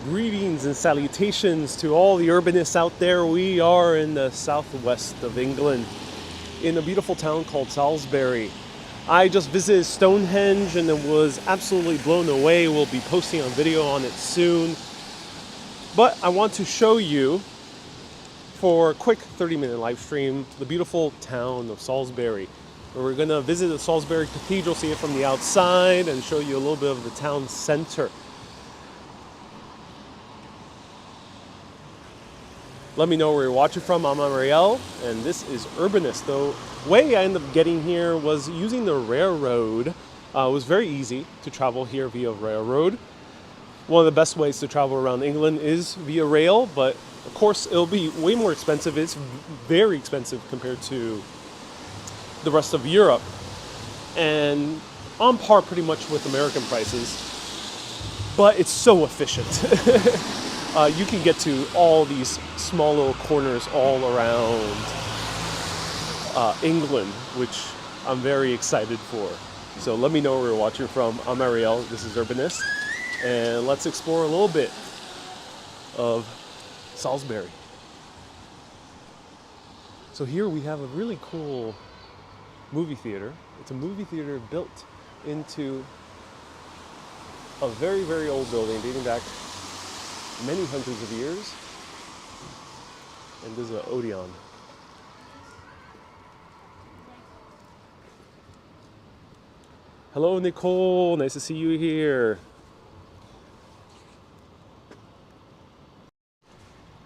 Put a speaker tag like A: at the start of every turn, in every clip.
A: Greetings and salutations to all the urbanists out there. We are in the southwest of England in a beautiful town called Salisbury. I just visited Stonehenge and it was absolutely blown away. We'll be posting a video on it soon. But I want to show you, for a quick 30-minute live stream, the beautiful town of Salisbury. We're going to visit the Salisbury Cathedral, see it from the outside, and show you a little bit of the town center. Let me know where you're watching from. I'm Ariel, and this is Urbanist. The way I ended up getting here was using the railroad. It was very easy to travel here via railroad. One of the best ways to travel around England is via rail, but of course it'll be way more expensive. It's very expensive compared to the rest of Europe, and on par pretty much with American prices, but it's so efficient. You can get to all these small little corners all around England, which I'm very excited for. So let me know where you're watching from. I'm Ariel, this is Urbanist, and let's explore a little bit of Salisbury. So here we have a really cool movie theater. It's a movie theater built into a very, very old building dating back many hundreds of years, and this is an Odeon. Hello, Nicole. Nice to see you here.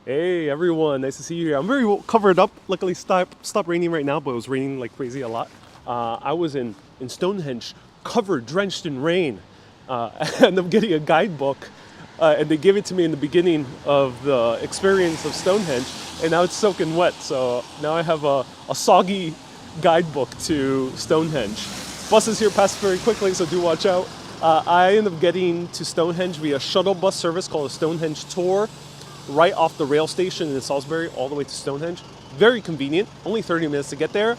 A: Hey, everyone. Nice to see you here. I'm very well covered up. Luckily, stopped raining right now, but it was raining like crazy a lot. I was in Stonehenge, covered, drenched in rain, and I'm getting a guidebook. And they gave it to me in the beginning of the experience of Stonehenge, and now it's soaking wet. So now I have a soggy guidebook to Stonehenge. Buses here pass very quickly, so do watch out. I ended up getting to Stonehenge via shuttle bus service called a Stonehenge Tour, right off the rail station in Salisbury, all the way to Stonehenge. Very convenient, only 30 minutes to get there.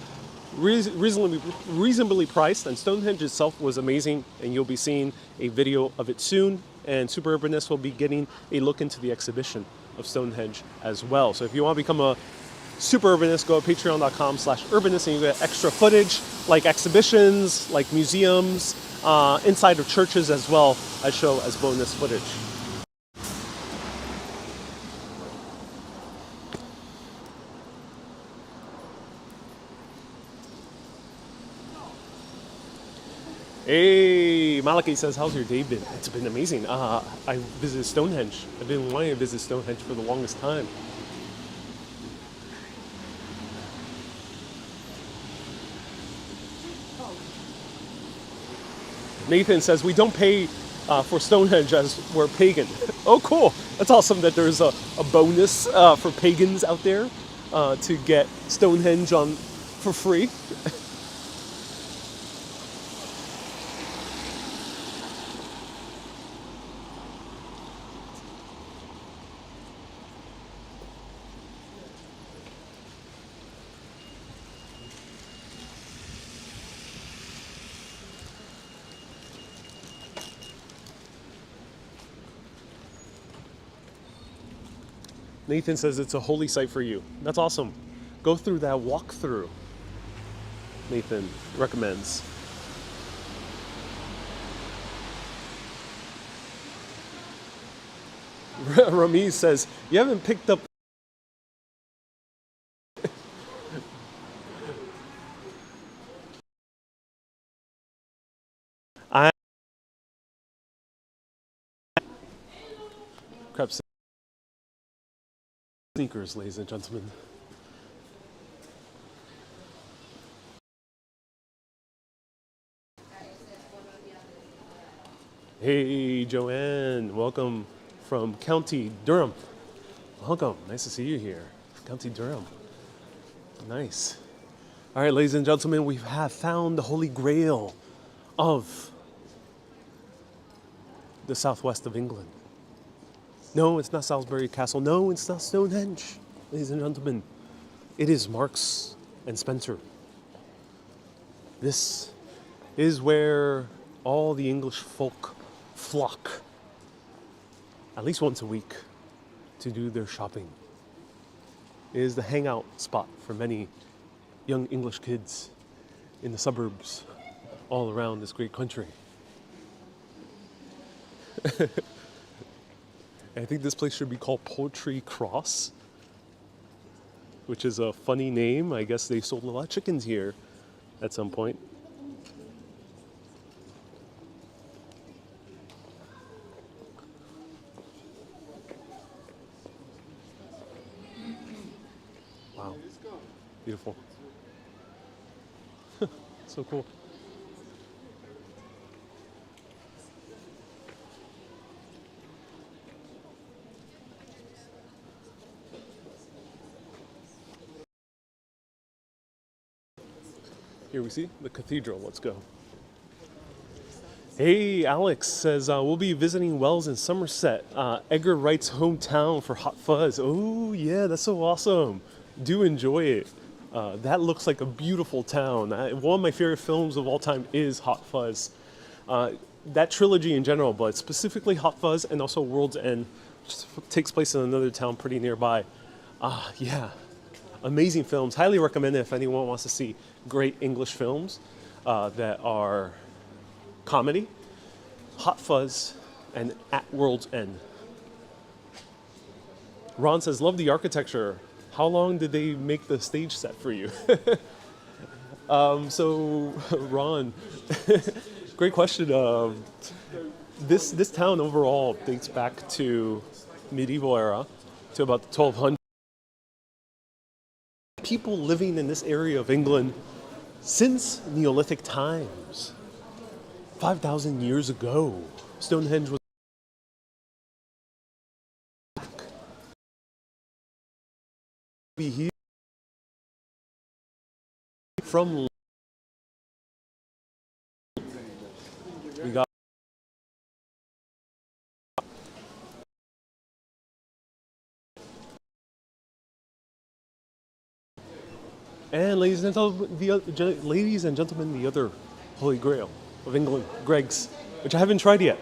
A: Reasonably priced, and Stonehenge itself was amazing, and you'll be seeing a video of it soon. And Super Urbanist will be getting a look into the exhibition of Stonehenge as well. So if you want to become a Super Urbanist, go to patreon.com/urbanist, and you get extra footage like exhibitions, like museums, inside of churches as well. I show as bonus footage. Hey, Malaki says, how's your day been? It's been amazing. I visited Stonehenge. I've been wanting to visit Stonehenge for the longest time. Nathan says, we don't pay for Stonehenge as we're pagan. Oh, cool. That's awesome that there's a bonus for pagans out there to get Stonehenge on for free. Nathan says it's a holy site for you. That's awesome. Go through that walkthrough. Nathan recommends. Ramiz says, you haven't picked up crap sneakers, ladies and gentlemen. Hey, Joanne, welcome from County Durham. Welcome, nice to see you here. County Durham, nice. All right, ladies and gentlemen, we have found the Holy Grail of the southwest of England. No, it's not Salisbury Castle. No, it's not Stonehenge, ladies and gentlemen. It is Marks and Spencer. This is where all the English folk flock at least once a week to do their shopping. It is the hangout spot for many young English kids in the suburbs all around this great country. I think this place should be called Poultry Cross, which is a funny name. I guess they sold a lot of chickens here at some point. Wow, beautiful. So cool. Here we see the cathedral. Let's go. Hey, Alex says we'll be visiting Wells in Somerset, Edgar Wright's hometown for Hot Fuzz. Oh yeah, that's so awesome. Do enjoy it. That looks like a beautiful town. One of my favorite films of all time is Hot Fuzz. That trilogy in general, but specifically Hot Fuzz and also World's End, which takes place in another town pretty nearby. Yeah, amazing films. Highly recommend it if anyone wants to see great English films that are comedy. Hot Fuzz and At World's End. Ron says, love the architecture. How long did they make the stage set for you? So Ron, great question. This town overall dates back to medieval era, to about the 1200s. People living in this area of England since Neolithic times. 5,000 years ago, Stonehenge was here from. We got and ladies and gentlemen, the other Holy Grail of England, Greg's, which I haven't tried yet.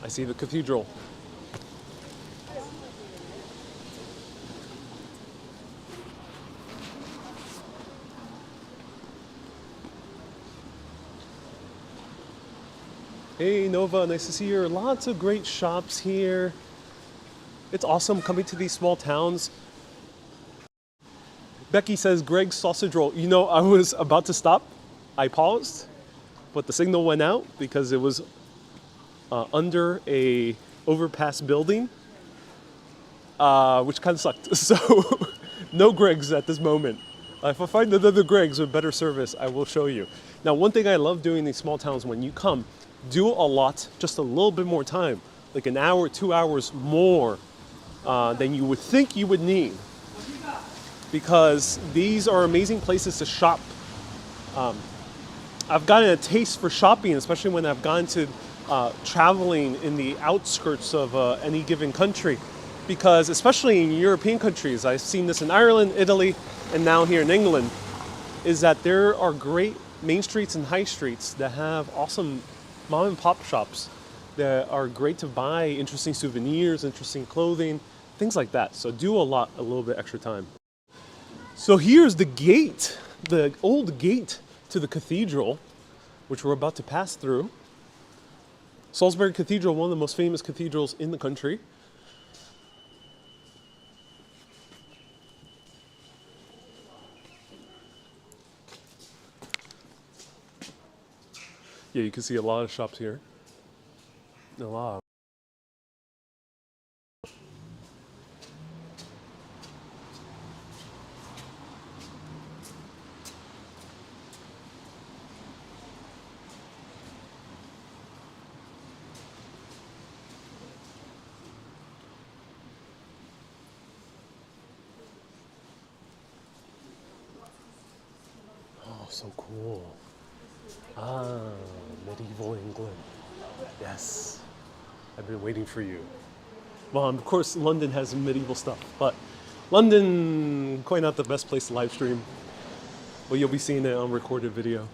A: I see the cathedral. Hey Nova, nice to see you. Lots of great shops here. It's awesome coming to these small towns. Becky says, Greg's sausage roll. You know, I was about to stop. I paused, but the signal went out because it was under a overpass building, which kind of sucked. So no Greg's at this moment. If I find another Greg's with better service, I will show you. Now, one thing I love doing in these small towns, when you come, do a lot, just a little bit more time, like an hour, 2 hours more than you would think you would need, because these are amazing places to shop. I've gotten a taste for shopping, especially when I've gone to traveling in the outskirts of any given country, because especially in European countries, I've seen this in Ireland, Italy, and now here in England, is that there are great main streets and high streets that have awesome mom and pop shops that are great to buy interesting souvenirs, interesting clothing, things like that. So do a little bit extra time. So here's the gate, the old gate to the cathedral, which we're about to pass through. Salisbury Cathedral, one of the most famous cathedrals in the country. Yeah, you can see a lot of shops here. A lot. so cool. Ah, medieval England. Yes, I've been waiting for you. Well, of course, London has medieval stuff, but London, quite not the best place to live stream. But you'll be seeing it on recorded video.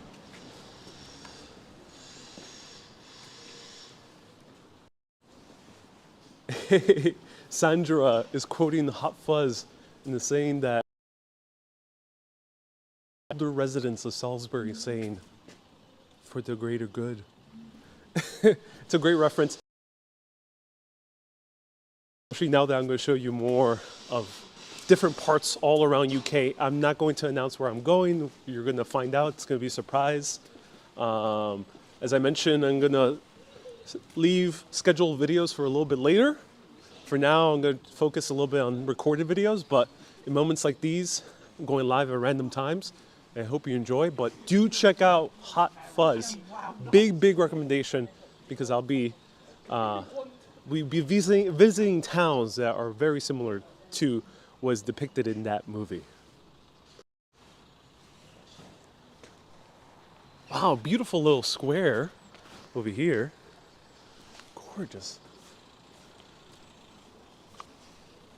A: Sandra is quoting Hot Fuzz in the saying that older residents of Salisbury saying, for the greater good. It's a great reference. Actually, now that I'm going to show you more of different parts all around UK, I'm not going to announce where I'm going. You're going to find out. It's going to be a surprise. As I mentioned, I'm going to leave scheduled videos for a little bit later. For now, I'm going to focus a little bit on recorded videos, but in moments like these, I'm going live at random times. I hope you enjoy, but do check out Hot Fuzz. Big recommendation, because we'll be visiting towns that are very similar to what's depicted in that movie. Wow, beautiful little square over here. Gorgeous.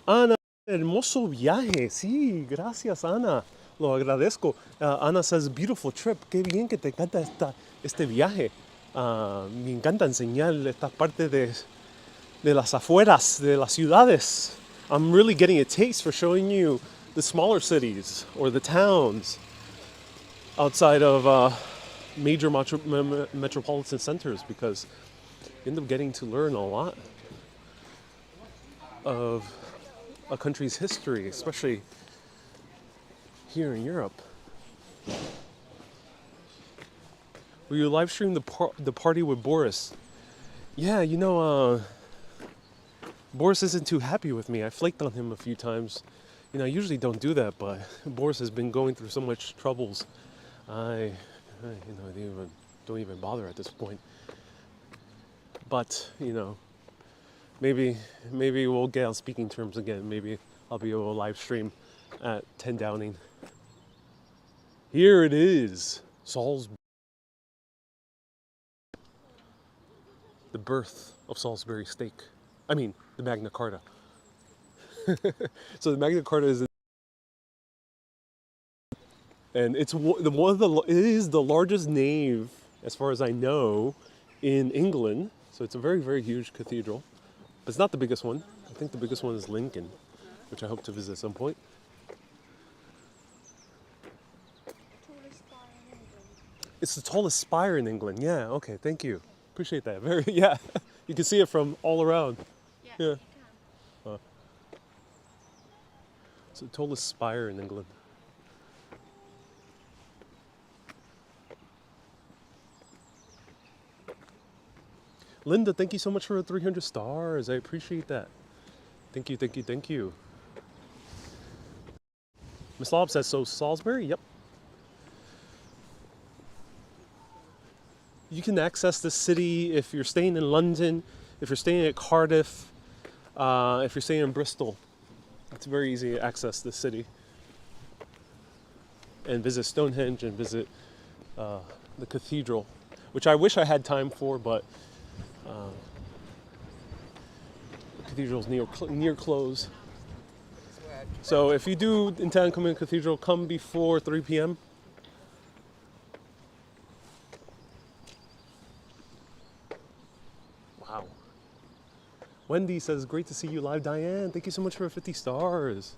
A: Ana, hermoso viaje. Sí, gracias, Ana. Lo agradezco. Ana says, beautiful trip. Qué bien que te encanta este viaje. Me encanta enseñar esta parte de las afueras, de las ciudades. I'm really getting a taste for showing you the smaller cities or the towns outside of major metropolitan centers, because you end up getting to learn a lot of a country's history, especially here in Europe. Will you live stream the party with Boris? Yeah, you know, Boris isn't too happy with me. I flaked on him a few times. You know, I usually don't do that, but Boris has been going through so much troubles. I don't even bother at this point. But, you know, maybe we'll get on speaking terms again. Maybe I'll be able to live stream at 10 Downing. Here it is, Salisbury. The birth of Salisbury steak. I mean, the Magna Carta. So the Magna Carta is, and it is the largest nave, as far as I know, in England. So it's a very huge cathedral, but it's not the biggest one. I think the biggest one is Lincoln, which I hope to visit at some point. It's the tallest spire in England. Yeah. Okay. Thank you. Appreciate that. Very. Yeah. You can see it from all around. Yeah. It's the tallest spire in England. Linda, thank you so much for the 300 stars. I appreciate that. Thank you. Miss Lob says, so Salisbury? Yep. You can access this city if you're staying in London, if you're staying at Cardiff, if you're staying in Bristol. It's very easy to access this city and visit Stonehenge and visit the cathedral, which I wish I had time for, but the cathedral's near close. So if you do intend to come in the cathedral, come before 3 p.m. Wow. Wendy says, great to see you live. Diane, thank you so much for 50 stars.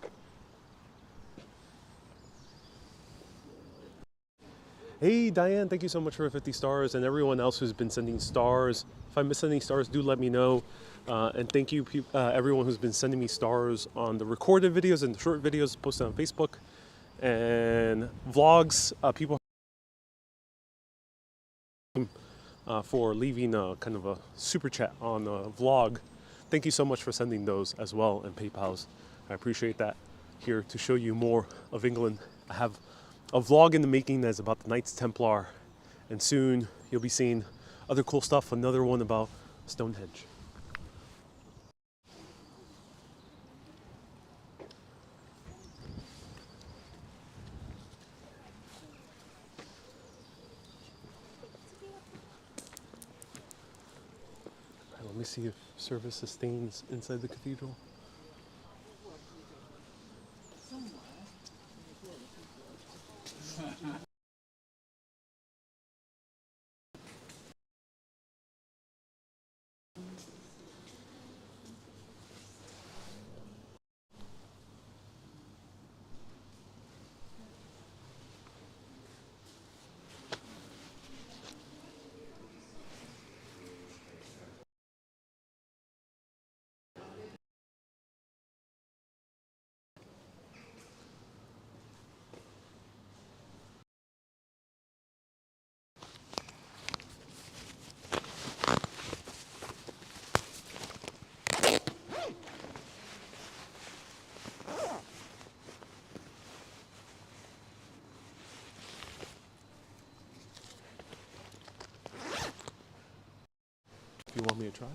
A: Hey, Diane, thank you so much for 50 stars, and everyone else who's been sending stars. If I miss any stars, do let me know. And thank you, everyone who's been sending me stars on the recorded videos and the short videos posted on Facebook and vlogs. People for leaving kind of a super chat on a vlog. Thank you so much for sending those as well, and PayPal's. I appreciate that. Here to show you more of England. I have a vlog in the making that's about the Knights Templar, and soon you'll be seeing other cool stuff. Another one about Stonehenge. me see if service sustains inside the cathedral. You want me to try?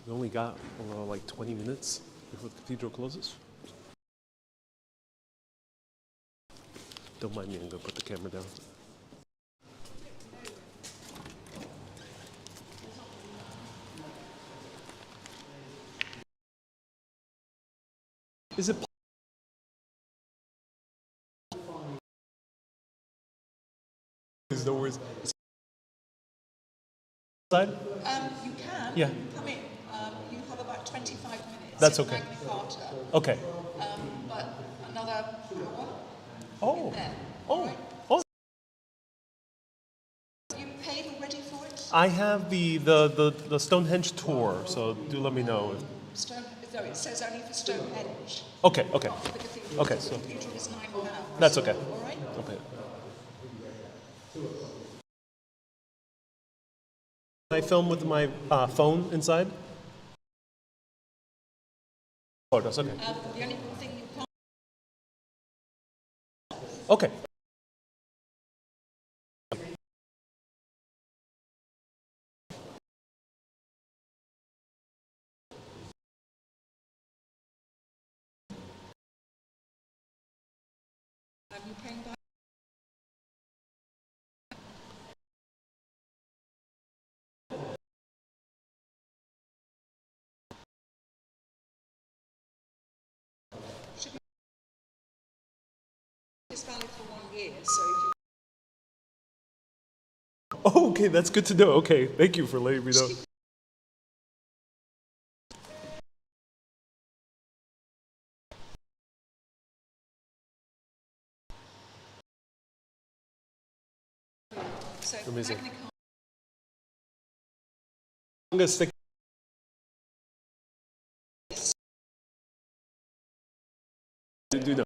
A: We only got like 20 minutes before the cathedral closes. Don't mind me, I'm gonna put the camera down. Is it Is there words side?
B: You can
A: Yeah.
B: come in. You have about 25 minutes.
A: That's
B: in
A: okay.
B: Magna Carta,
A: Okay.
B: but another hour
A: Oh.
B: there.
A: Oh.
B: Right?
A: Oh.
B: You paid already for it?
A: I have the Stonehenge tour, so do let me know.
B: No, it says only for Stonehenge,
A: Okay. Okay.
B: not for the cathedral.
A: Okay,
B: The
A: so
B: cathedral is £9.
A: that's okay.
B: All right?
A: Okay. Can I film with my phone inside? Oh, that's okay.
B: The only thing you can't
A: Okay.
B: you paying by. Should be it's valid for 1 year, so if you
A: Oh, okay, that's good to know. Okay, thank you for letting me know.
B: so
A: Amazing.
B: Magna Carta.
A: I'm gonna stick. Do know.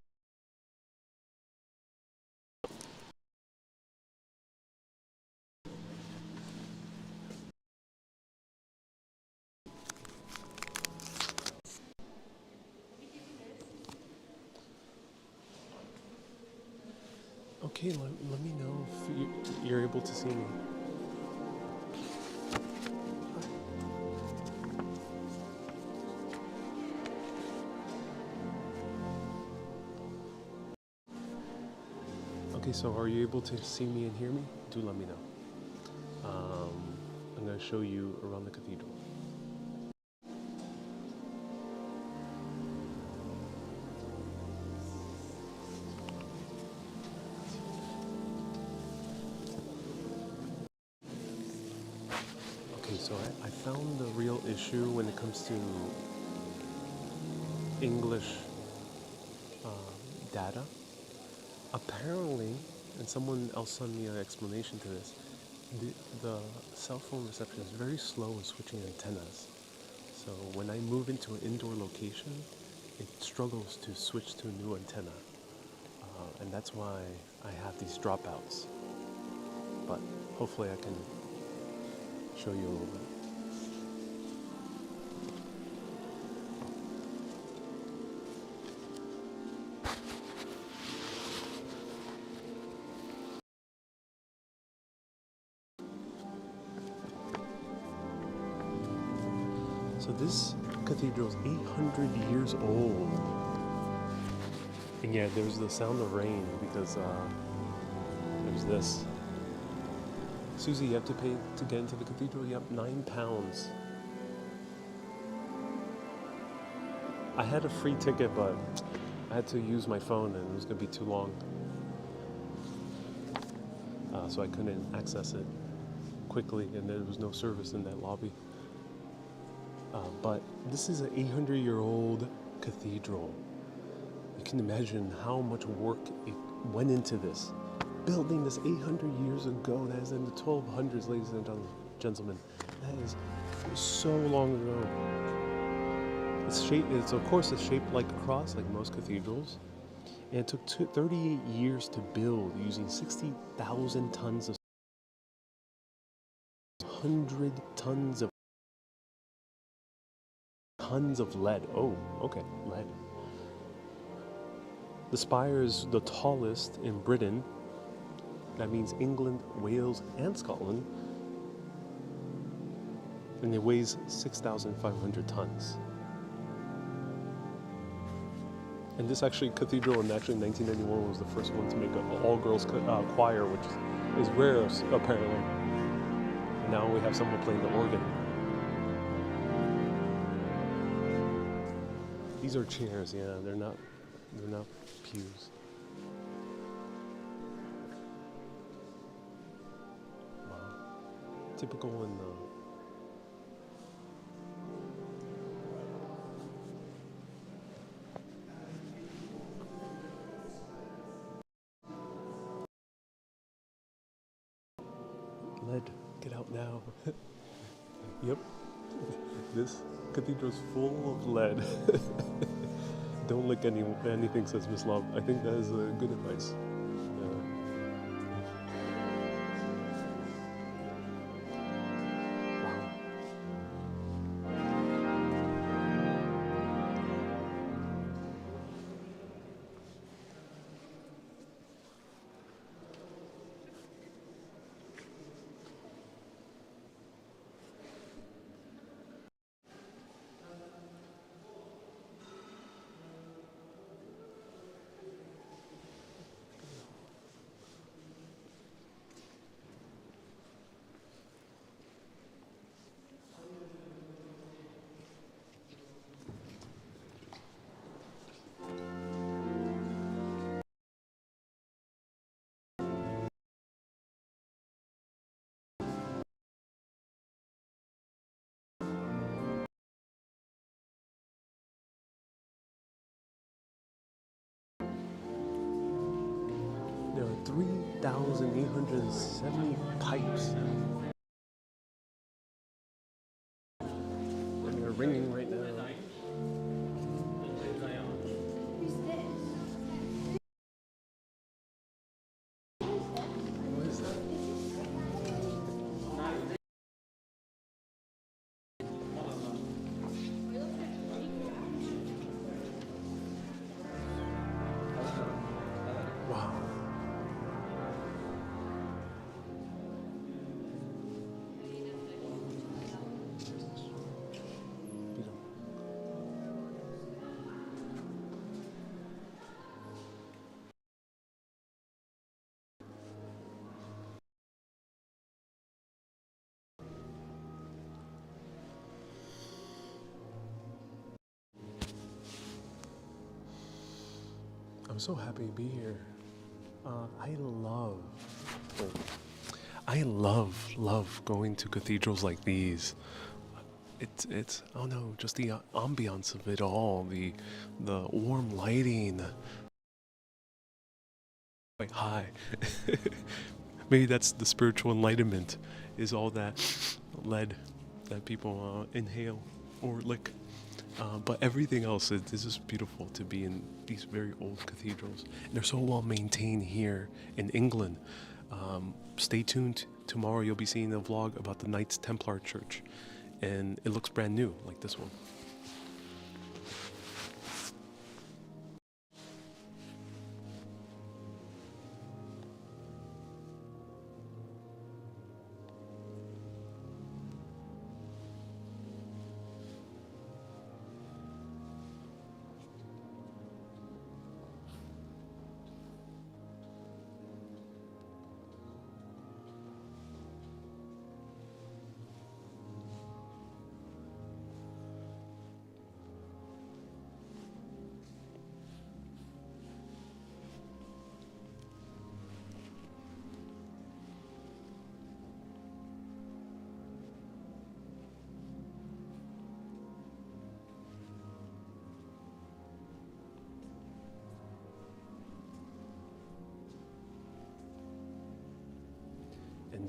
A: Okay, let me know if you're able to see me. Okay, so are you able to see me and hear me? Do let me know. I'm going to show you around the cathedral. Okay, so I found the real issue when it comes to English data. Apparently, and someone else sent me an explanation to this, the cell phone reception is very slow in switching antennas. So when I move into an indoor location, it struggles to switch to a new antenna. And that's why I have these dropouts. But hopefully I can show you a little bit. So this cathedral is 800 years old. And yeah, there's the sound of rain because there's this. Susie, you have to pay to get into the cathedral? Yep, £9. I had a free ticket, but I had to use my phone and it was going to be too long. So I couldn't access it quickly, and there was no service in that lobby. But this is an 800-year-old cathedral. You can imagine how much work it went into this. Building this 800 years ago, that is in the 1200s, ladies and gentlemen. That is so long ago. Of course, it's shaped like a cross, like most cathedrals. And it took 38 years to build, using 60,000 tons of 100 tons of lead. Oh, okay, lead. The spire is the tallest in Britain. That means England, Wales, and Scotland. And it weighs 6,500 tons. And this cathedral in 1991 was the first one to make an all-girls choir, which is rare apparently. And now we have someone playing the organ. These are chairs, yeah. They're not pews. Wow. Typical in the lead. Get out now. Yep. This cathedral's full of lead. Don't lick anything, says Miss Love. I think that is good advice. There are 3,870 pipes. And they're ringing right now. What is that? Wow. I'm so happy to be here. I love going to cathedrals like these. It's oh no, just the ambiance of it all, the warm lighting. Like high. Maybe that's the spiritual enlightenment, is all that lead that people inhale or lick. But everything else, it's just beautiful to be in these very old cathedrals. And they're so well maintained here in England. Stay tuned. Tomorrow you'll be seeing a vlog about the Knights Templar Church. And it looks brand new, like this one.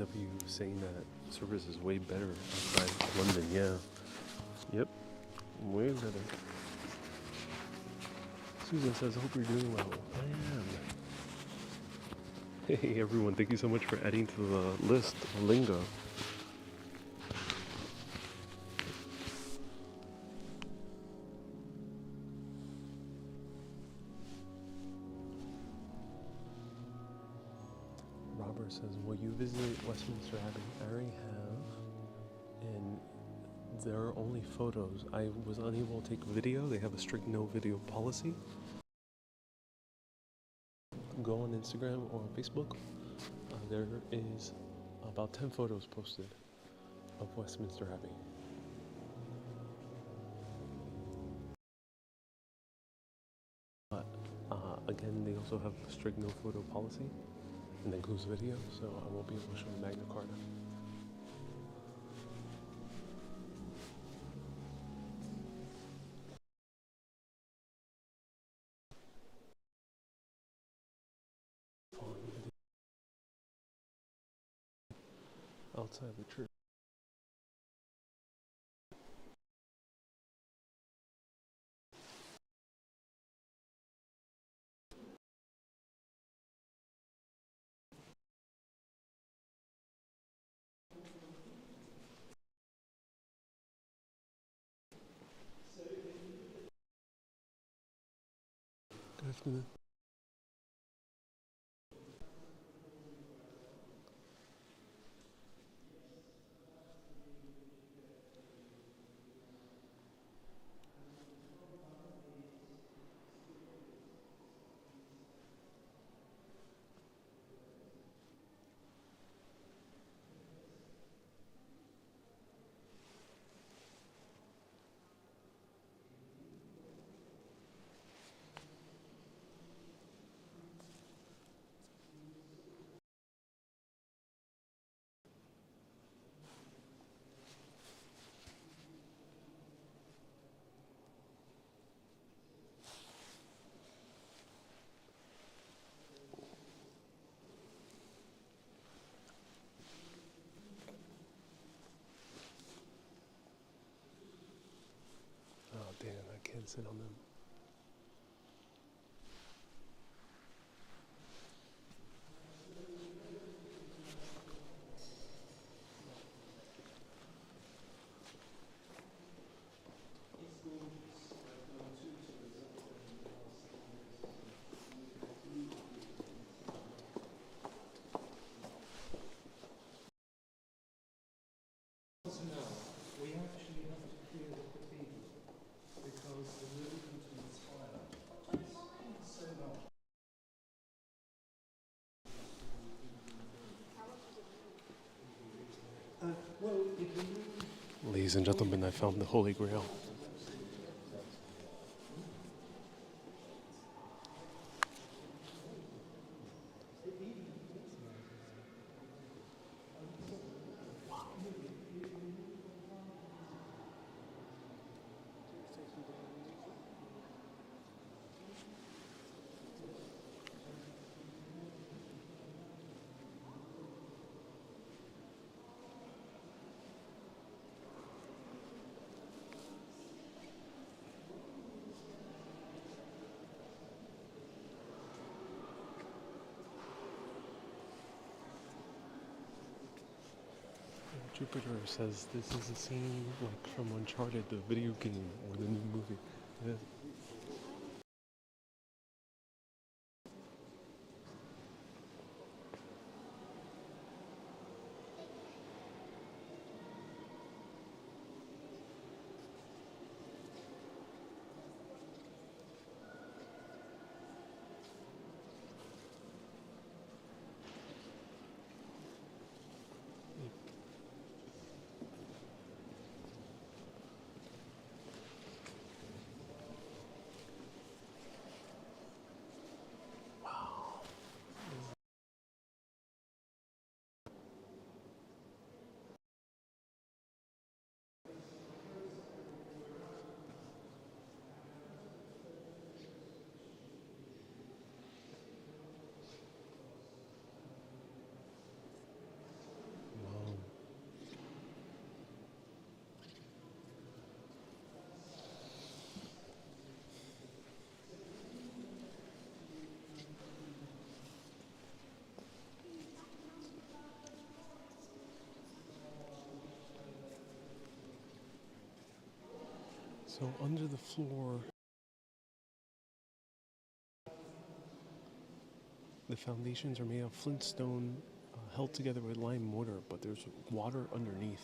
A: NW saying that service is way better outside London. Yeah. Yep. Way better. Susan says, hope you're doing well. I am. Hey everyone, thank you so much for adding to the list, lingo. Robert says, will you visit Westminster Abbey? I already have, and there are only photos. I was unable to take video. They have a strict no video policy. Go on Instagram or Facebook. There is about 10 photos posted of Westminster Abbey. But again, they also have a strict no photo policy, and that includes video, so I won't be able to show the Magna Carta. Outside the church. Good afternoon. Oh damn, I can't sit on them.
C: We actually have to clear the cathedral because the movement and the fire is so much. Well, it removed.
A: Ladies and gentlemen, I found the Holy Grail. Jupiter says this is a scene like from Uncharted, the video game, or the new movie. Yeah. So under the floor, the foundations are made of flintstone held together with lime mortar, but there's water underneath.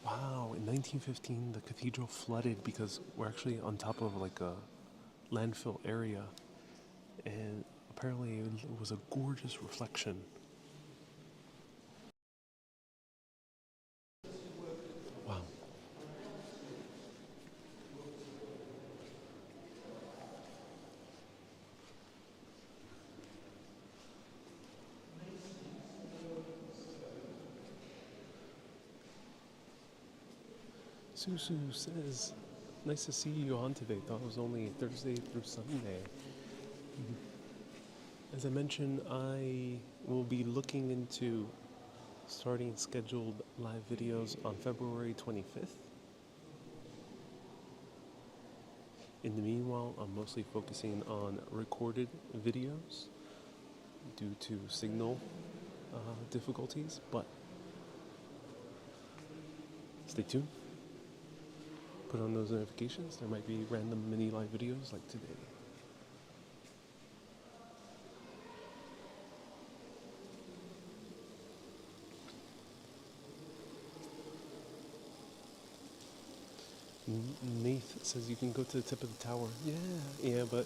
A: Wow, in 1915 the cathedral flooded because we're actually on top of like a landfill area, and apparently it was a gorgeous reflection. Wow. Susu says, nice to see you on today. Thought it was only Thursday through Sunday. As I mentioned, I will be looking into starting scheduled live videos on February 25th. In the meanwhile, I'm mostly focusing on recorded videos due to signal difficulties, but stay tuned. Put on those notifications. There might be random mini live videos like today. Nath says you can go to the tip of the tower. Yeah, but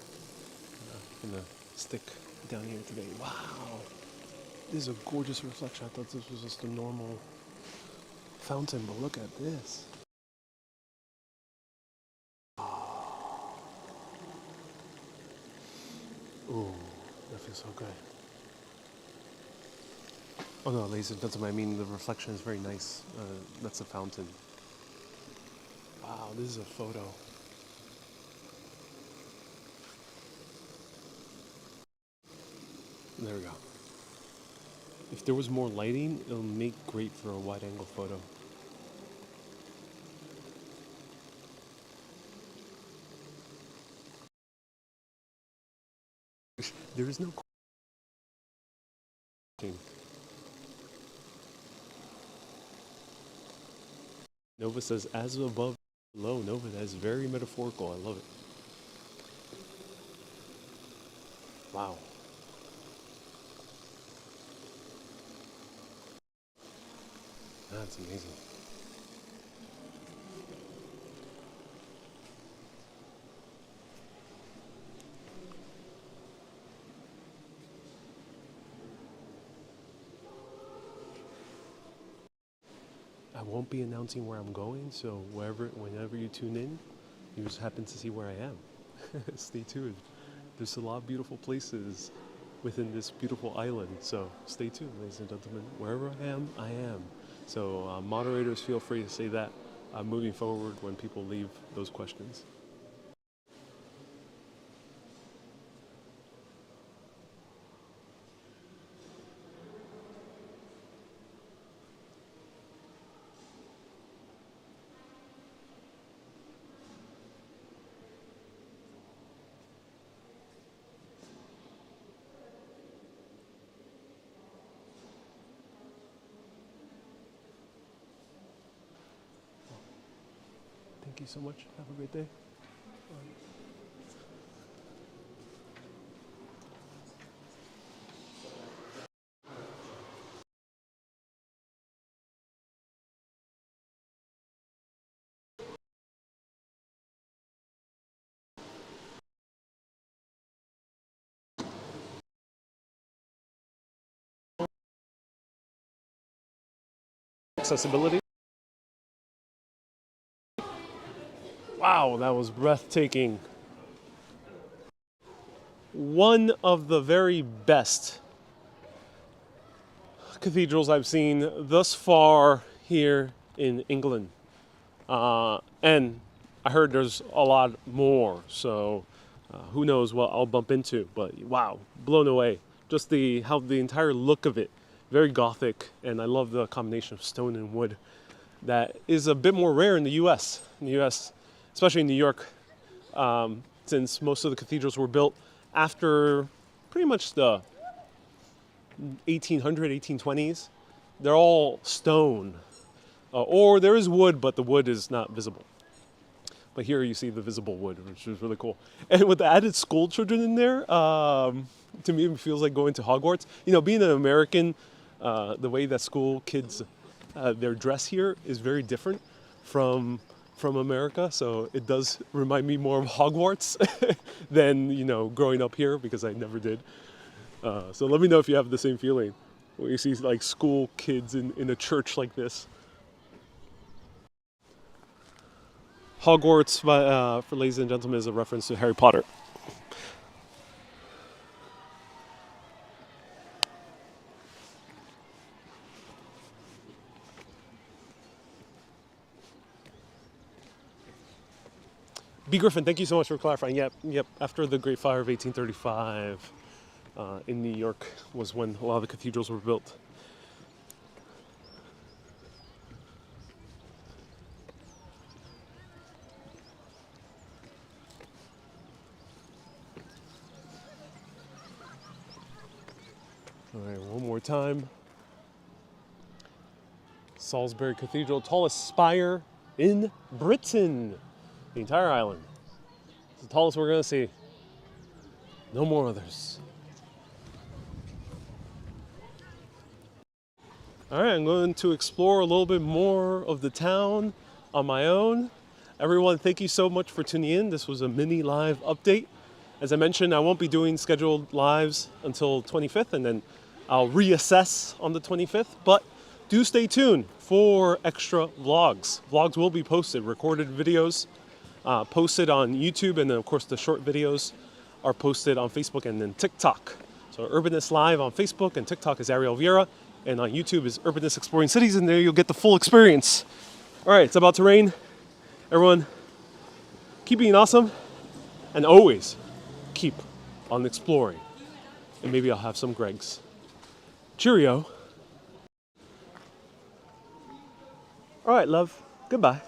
A: I'm gonna stick down here today. Wow, this is a gorgeous reflection. I thought this was just a normal fountain, but look at this. Ooh, that feels so good. Oh no, ladies and gentlemen, I mean the reflection is very nice. That's a fountain. Wow, this is a photo. There we go. If there was more lighting, it'll make great for a wide angle photo. There is no question. Nova says, as above, below. Nova, that is very metaphorical. I love it. Wow. That's amazing. I won't be announcing where I'm going, so whenever you tune in, you just happen to see where I am. Stay tuned. There's a lot of beautiful places within this beautiful island, so stay tuned, ladies and gentlemen. Wherever I am, I am. So moderators, feel free to say that moving forward when people leave those questions. Thank you so much. Have a great day. Accessibility. Wow, that was breathtaking. One of the very best cathedrals I've seen thus far here in England. And I heard there's a lot more, so who knows what I'll bump into, but wow, blown away. Just how the entire look of it, very Gothic, and I love the combination of stone and wood. That is a bit more rare in the US. In the US, especially in New York, since most of the cathedrals were built after pretty much the 1800, 1820s. They're all stone. Or there is wood, but the wood is not visible. But here you see the visible wood, which is really cool. And with the added school children in there, to me it feels like going to Hogwarts. You know, being an American, the way that school kids, their dress here is very different from America. So it does remind me more of Hogwarts than, you know, growing up here, because I never did. So let me know if you have the same feeling when you see like school kids in a church like this. Hogwarts, for ladies and gentlemen, is a reference to Harry Potter. B. Griffin, thank you so much for clarifying. Yep. After the Great Fire of 1835 in New York was when a lot of the cathedrals were built. All right, one more time. Salisbury Cathedral, tallest spire in Britain. The entire island. It's the tallest we're gonna see. No more others. All right, I'm going to explore a little bit more of the town on my own. Everyone, thank you so much for tuning in. This was a mini live update. As I mentioned, I won't be doing scheduled lives until 25th, and then I'll reassess on the 25th, but do stay tuned for extra vlogs. Vlogs will be posted, recorded videos, posted on YouTube, and then of course the short videos are posted on Facebook and then TikTok. So Urbanist Live on Facebook, and TikTok is Ariel Vieira, and on YouTube is Urbanist Exploring Cities, and there you'll get the full experience. All right, it's about to rain. Everyone, keep being awesome, and always keep on exploring. And maybe I'll have some Greg's. Cheerio. All right, love. Goodbye.